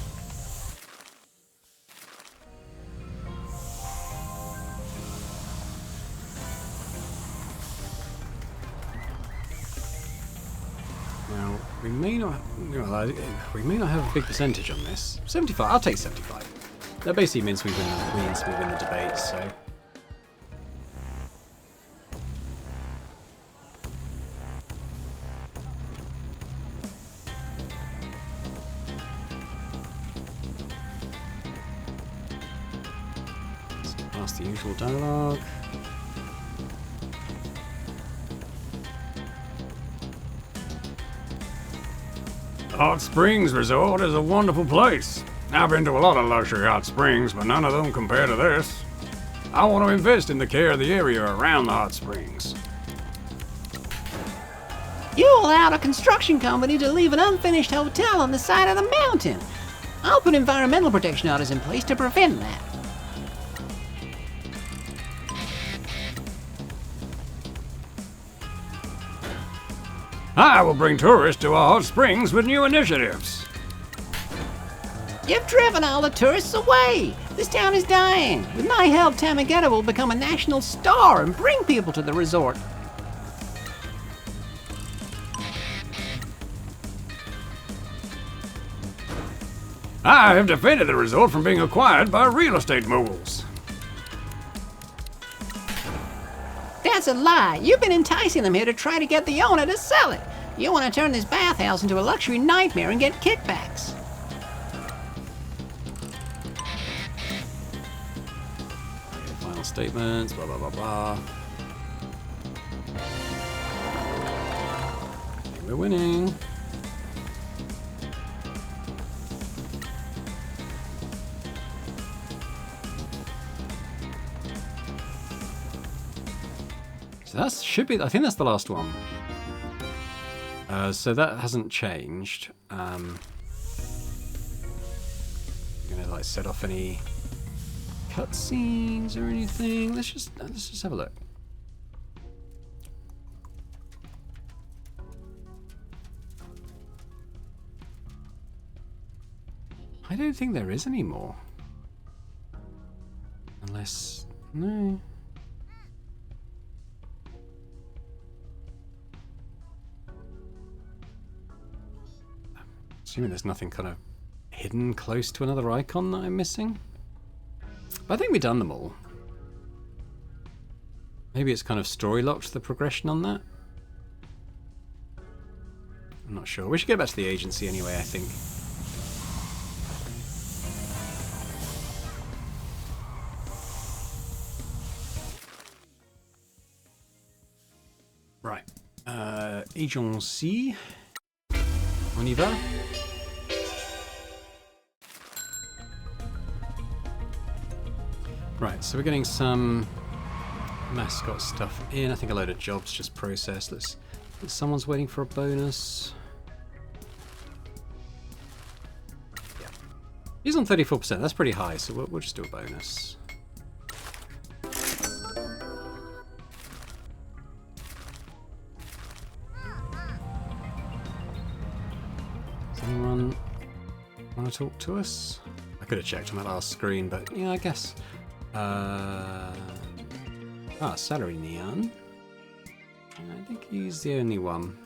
We may not, we may not have a big percentage on this. 75. I'll take 75. That basically means we win the debate. So. Past the usual dialogue. Hot Springs Resort is a wonderful place. I've been to a lot of luxury hot springs, but none of them compare to this. I want to invest in the care of the area around the hot springs. You allowed a construction company to leave an unfinished hotel on the side of the mountain. I'll put environmental protection orders in place to prevent that. I will bring tourists to our hot springs with new initiatives. You've driven all the tourists away. This town is dying. With my help, Tamageta will become a national star and bring people to the resort. I have defended the resort from being acquired by real estate moguls. That's a lie. You've been enticing them here to try to get the owner to sell it. You want to turn this bathhouse into a luxury nightmare and get kickbacks. Okay, final statements, blah, blah, blah, blah. I think we're winning. So So that should be, I think that's the last one. So that hasn't changed. I'm gonna like set off any cutscenes or anything. Let's just have a look. I don't think there is any more. Unless... no. Assuming there's nothing kind of hidden close to another icon that I'm missing. But I think we've done them all. Maybe it's kind of story locked, the progression on that. I'm not sure. We should get back to the agency anyway, I think. Right. Agency. On y va. Right, so we're getting some mascot stuff in. I think a load of jobs just processed. Someone's waiting for a bonus. Yeah. He's on 34%. That's pretty high, so we'll just do a bonus. Does anyone want to talk to us? I could have checked on that last screen, but yeah, I guess. Salary Neon. I think he's the only one.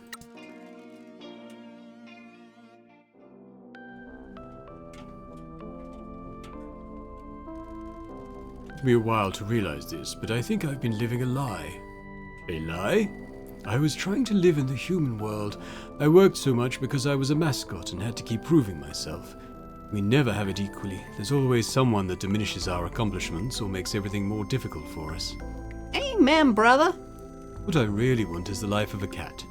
It took me a while to realize this, but I think I've been living a lie. A lie? I was trying to live in the human world. I worked so much because I was a mascot and had to keep proving myself. We never have it equally. There's always someone that diminishes our accomplishments or makes everything more difficult for us. Amen, brother. What I really want is the life of a cat.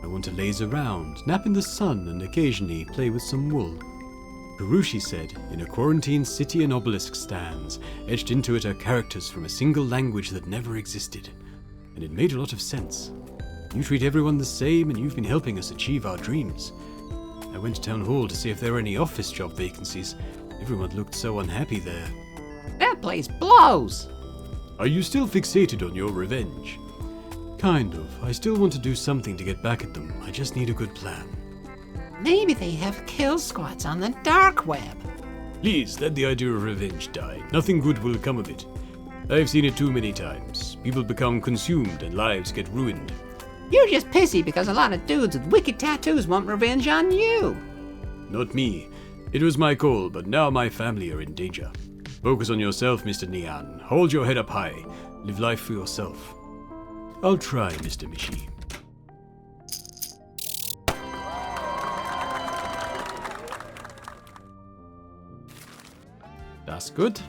I want to laze around, nap in the sun, and occasionally play with some wool. Perushi said, in a quarantine city an obelisk stands. Etched into it are characters from a single language that never existed. And it made a lot of sense. You treat everyone the same, and you've been helping us achieve our dreams. I went to town hall to see if there were any office job vacancies. Everyone looked so unhappy there. That place blows. Are you still fixated on your revenge? Kind of. I still want to do something to get back at them. I just need a good plan. Maybe they have kill squads on the dark web. Please, let the idea of revenge die. Nothing good will come of it. I've seen it too many times. People become consumed and lives get ruined. You're just pissy because a lot of dudes with wicked tattoos want revenge on you. Not me. It was my call, but now my family are in danger. Focus on yourself, Mr. Neon. Hold your head up high. Live life for yourself. I'll try, Mr. Michi. That's good.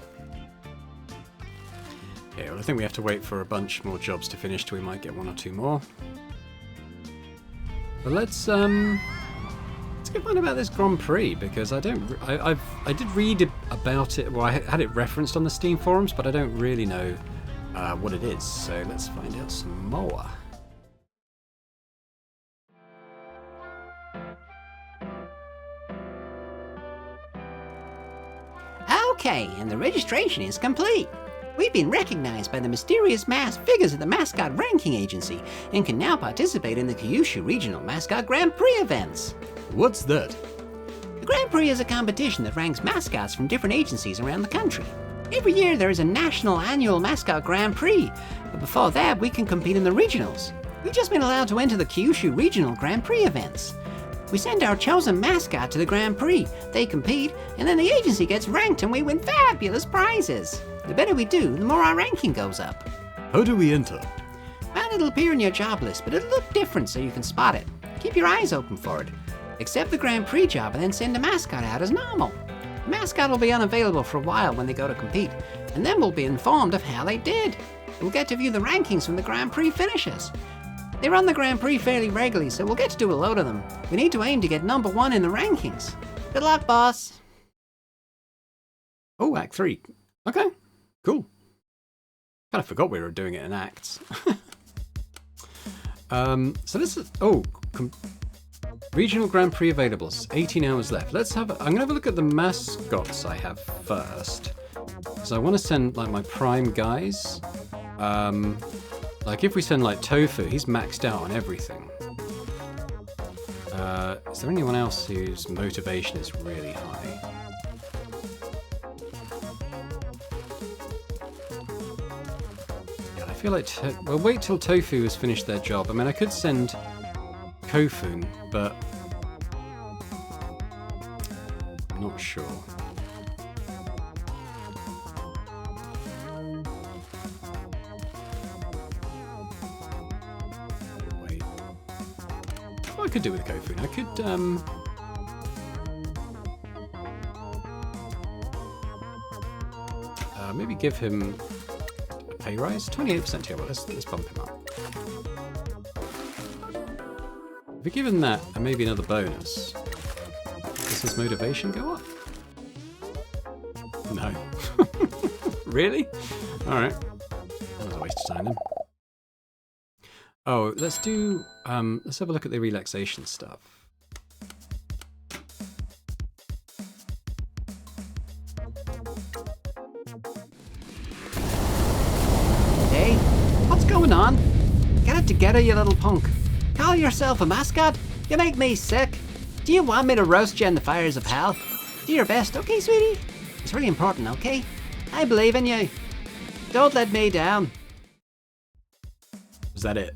Okay, well I think we have to wait for a bunch more jobs to finish till we might get one or two more. But let's get one about this Grand Prix, because I did read about it. Well, I had it referenced on the Steam forums, but I don't really know what it is. So let's find out some more. Okay, and the registration is complete. We've been recognized by the mysterious masked figures of the Mascot Ranking Agency and can now participate in the Kyushu Regional Mascot Grand Prix events. What's that? The Grand Prix is a competition that ranks mascots from different agencies around the country. Every year there is a national annual mascot Grand Prix, but before that we can compete in the regionals. We've just been allowed to enter the Kyushu Regional Grand Prix events. We send our chosen mascot to the Grand Prix, they compete, and then the agency gets ranked and we win fabulous prizes. The better we do, the more our ranking goes up. How do we enter? Well, it'll appear in your job list, but it'll look different so you can spot it. Keep your eyes open for it. Accept the Grand Prix job and then send a mascot out as normal. The mascot will be unavailable for a while when they go to compete, and then we'll be informed of how they did. We'll get to view the rankings from the Grand Prix finishers. They run the Grand Prix fairly regularly, so we'll get to do a load of them. We need to aim to get number 1 in the rankings. Good luck, boss. Oh, Act 3. Okay, cool. Kind of forgot we were doing it in acts. So this is... Oh, Regional Grand Prix availables. 18 hours left. I'm going to have a look at the mascots I have first. So I want to send, like, my prime guys. Like, if we send, like, Tofu, he's maxed out on everything. Is there anyone else whose motivation is really high? Yeah, I feel like... Well, wait till Tofu has finished their job. I mean, I could send Kofun, but... I'm not sure. Wait. What I could do with Kofun? I could, maybe give him a pay rise? 28%, yeah, well, let's bump him up. If we give him that, and maybe another bonus, does his motivation go up? No. Really? Alright. That was a waste of time then. Oh, let's do, let's have a look at the relaxation stuff. Hey, what's going on? Get it together, you little punk. Call yourself a mascot? You make me sick. Do you want me to roast you in the fires of hell? Do your best, okay, sweetie? It's really important, okay? I believe in you. Don't let me down. Was that it?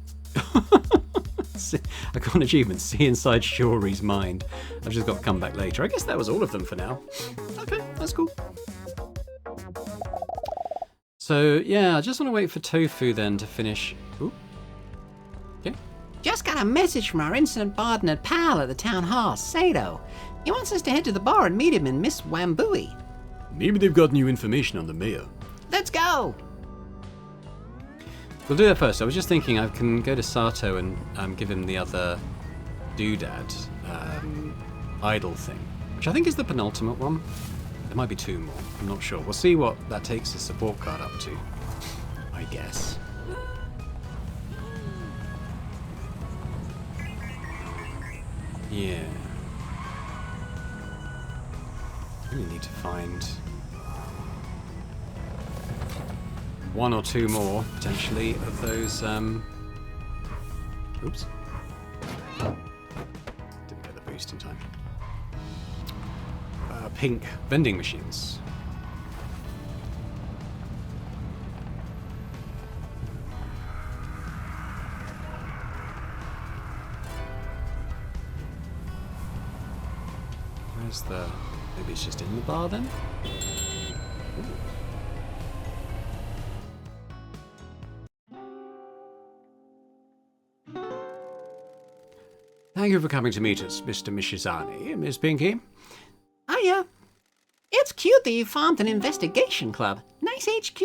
I got an achievement, see inside Shuri's mind. I've just got to come back later. I guess that was all of them for now. Okay, that's cool. So, yeah, I just want to wait for Tofu then to finish. Ooh. Okay. Just got a message from our incident partner pal at the town hall, Sato. He wants us to head to the bar and meet him in Miss Wambui. Maybe they've got new information on the mayor. Let's go! We'll do that first. I was just thinking I can go to Sato and give him the other doodad idol thing, which I think is the penultimate one. There might be two more. I'm not sure. We'll see what that takes his support card up to, I guess. Yeah. Really need to find one or two more, potentially, of those, oops. Didn't get the boost in time. Pink vending machines. Where's the... Maybe it's just in the bar then? Ooh. Thank you for coming to meet us, Mr. Mishizani. Miss Pinkie? Hiya. It's cute that you formed an investigation club. Nice HQ.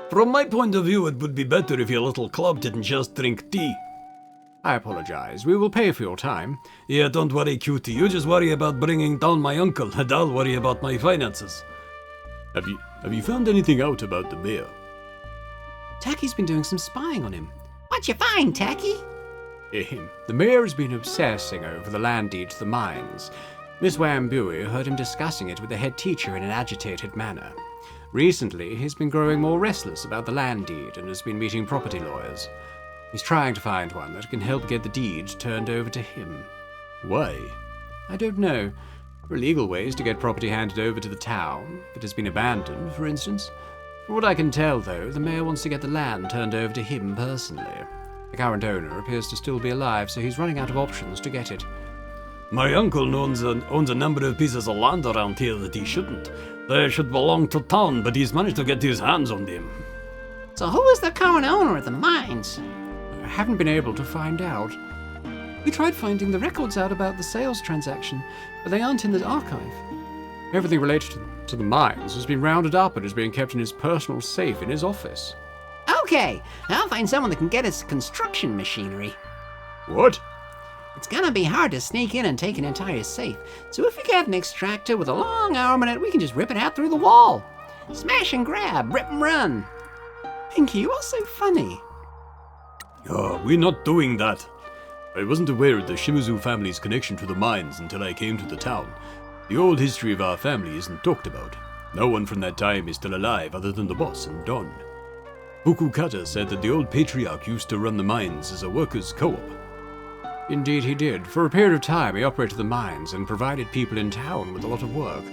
From my point of view, it would be better if your little club didn't just drink tea. I apologize. We will pay for your time. Yeah, don't worry, cutie. You just worry about bringing down my uncle, and I'll worry about my finances. Have you found anything out about the mayor? Taki's been doing some spying on him. What you find, Taki? The mayor has been obsessing over the land deed to the mines. Miss Wambui heard him discussing it with the head teacher in an agitated manner. Recently, he's been growing more restless about the land deed and has been meeting property lawyers. He's trying to find one that can help get the deed turned over to him. Why? I don't know. There are legal ways to get property handed over to the town, if it has been abandoned, for instance. From what I can tell, though, the mayor wants to get the land turned over to him personally. The current owner appears to still be alive, so he's running out of options to get it. My uncle owns a number of pieces of land around here that he shouldn't. They should belong to town, but he's managed to get his hands on them. So who is the current owner of the mines? I haven't been able to find out. We tried finding the records out about the sales transaction, but they aren't in the archive. Everything related to the mines has been rounded up and is being kept in his personal safe in his office. Okay, I'll find someone that can get us construction machinery. What? It's gonna be hard to sneak in and take an entire safe, so if we get an extractor with a long arm in it, we can just rip it out through the wall. Smash and grab, rip and run. Pinkie, you are so funny. Oh, we're not doing that. I wasn't aware of the Shimizu family's connection to the mines until I came to the town. The old history of our family isn't talked about. No one from that time is still alive other than the boss and Don. Fukukata said that the old patriarch used to run the mines as a workers' co-op. Indeed he did. For a period of time he operated the mines and provided people in town with a lot of work.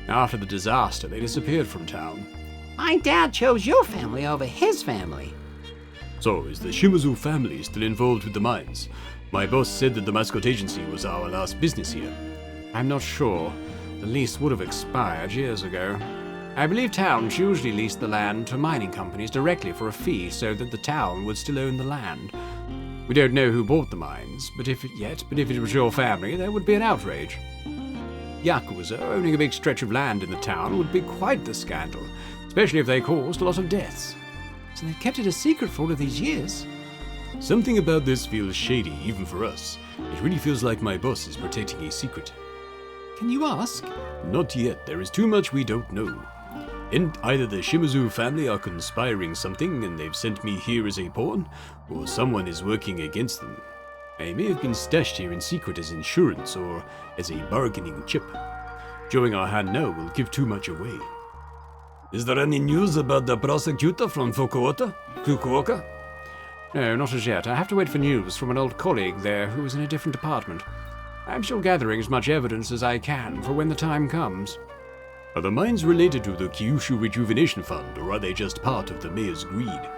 After the disaster, they disappeared from town. My dad chose your family over his family. So, is the Shimizu family still involved with the mines? My boss said that the Mascot Agency was our last business here. I'm not sure. The lease would have expired years ago. I believe towns usually lease the land to mining companies directly for a fee so that the town would still own the land. We don't know who bought the mines, but if it was your family, there would be an outrage. Yakuza owning a big stretch of land in the town would be quite the scandal, especially if they caused a lot of deaths. So they've kept it a secret for all of these years. Something about this feels shady, even for us. It really feels like my boss is protecting a secret. Can you ask? Not yet. There is too much we don't know. And either the Shimizu family are conspiring something and they've sent me here as a pawn, or someone is working against them. I may have been stashed here in secret as insurance or as a bargaining chip. Showing our hand now will give too much away. Is there any news about the prosecutor from Fukuoka? No, not as yet. I have to wait for news from an old colleague there who is in a different department. I'm still gathering as much evidence as I can for when the time comes. Are the mines related to the Kyushu Rejuvenation Fund, or are they just part of the mayor's greed?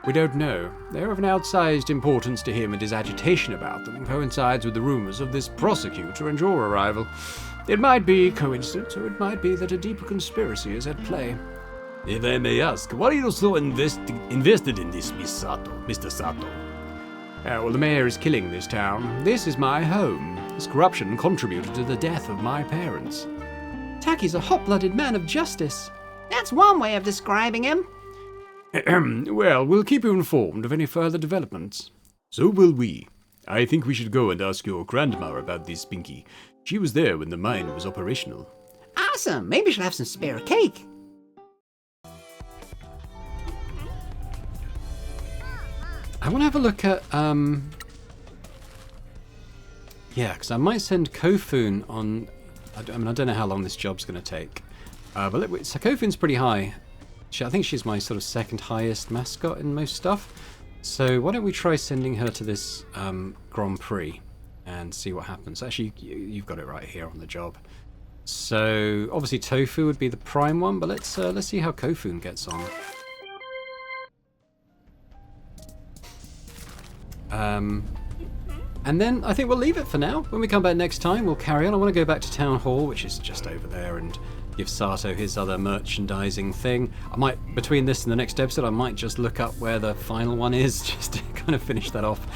We don't know. They're of an outsized importance to him, and his agitation about them coincides with the rumors of this prosecutor and your arrival. It might be coincidence, or it might be that a deeper conspiracy is at play. If I may ask, why are you so invested in this, Mr. Sato? Well, the mayor is killing this town. This is my home. His corruption contributed to the death of my parents. Taki's a hot-blooded man of justice. That's one way of describing him. Well, we'll keep you informed of any further developments. So will we. I think we should go and ask your grandma about this, Pinkie. She was there when the mine was operational. Awesome. Maybe she'll have some spare cake. I want to have a look at, yeah, because I might send Kofun on, I don't know how long this job's going to take. But so Kofun's pretty high. I think she's my sort of second highest mascot in most stuff. So why don't we try sending her to this Grand Prix and see what happens. Actually, you've got it right here on the job. So obviously Tofu would be the prime one, but let's see how Kofun gets on. And then I think we'll leave it for now. When we come back next time, we'll carry on. I want to go back to Town Hall, which is just over there, and give Sato his other merchandising thing. I might, between this and the next episode, I might just look up where the final one is, just to kind of finish that off.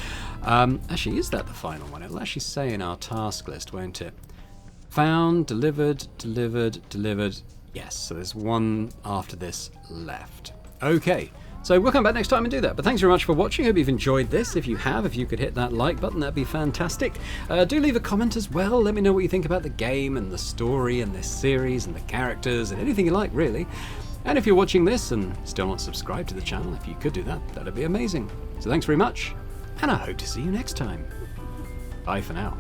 Actually, is that the final one? It'll actually say in our task list, won't it? Found, delivered, delivered, delivered. Yes, so there's one after this left. Okay. So we'll come back next time and do that. But thanks very much for watching. Hope you've enjoyed this. If you have, if you could hit that like button, that'd be fantastic. Do leave a comment as well. Let me know what you think about the game and the story and this series and the characters and anything you like, really. And if you're watching this and still not subscribed to the channel, if you could do that, that'd be amazing. So thanks very much, and I hope to see you next time. Bye for now.